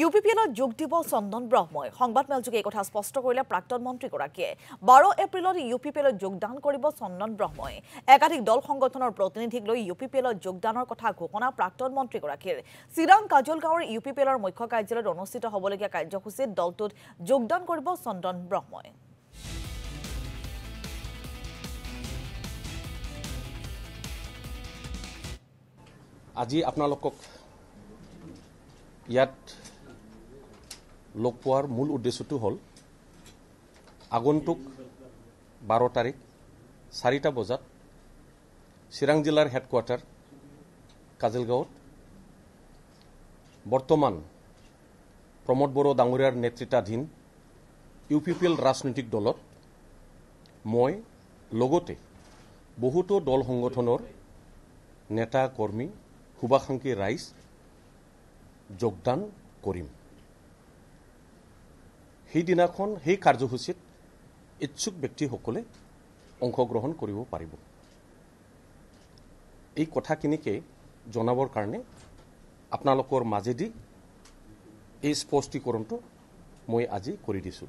ইউপিপিএলত যোগ দিব চন্দন ব্ৰহ্মই সংবাদমেলযোগে এই কথা স্পষ্ট কৰিলে প্ৰাক্তন মন্ত্ৰীগৰাকীয়ে 12 এপ্ৰিলত ইউপিপিএলত যোগদান কৰিব চন্দন ব্ৰহ্মই একাধিক দল সংগঠনৰ প্ৰতিনিধিক লৈ ইউপিপিএলত যোগদানৰ কথা ঘোষণা প্ৰাক্তন মন্ত্ৰীগৰাকীৰ চিৰাং কাজলগাঁৱৰ ইউপিপিএলৰ মুখ্য কাৰ্যালয়ত অনুষ্ঠিত হ'বলগীয়া কাৰ্যসূচীত দলটোত যোগদান কৰিব চন্দন ব্ৰহ্মই আজি আপোনালোকক ইয়াত লগ পোৱাৰ মূল উদ্দেশ্যটো হ'ল আগন্তুক 12 তাৰিখ 4টা বজাত চিৰাং জিলাৰ হেডকোৱাৰ্টাৰ কাজলগাঁৱত বৰ্তমান প্ৰমোদ বড়ো ডাঙৰীয়াৰ নেতৃত্বাধীন ইউপিপিএল ৰাজনৈতিক দলত মই লগতে বহুতো দল সংগঠনৰ নেতা কৰ্মী শুভাকাংক্ষী ৰাইজ যোগদান কৰিম সেইদিনাখন সেই কাৰ্যসূচীত ইচ্ছুক ব্যক্তিসকলে অংশগ্ৰহণ কৰিব পাৰিব এই কথাখিনিকে জনাবৰ কাৰণে আপোনালোকৰ মাজেদি এই স্পষ্টীকৰণটো মই আজি কৰি দিছোঁ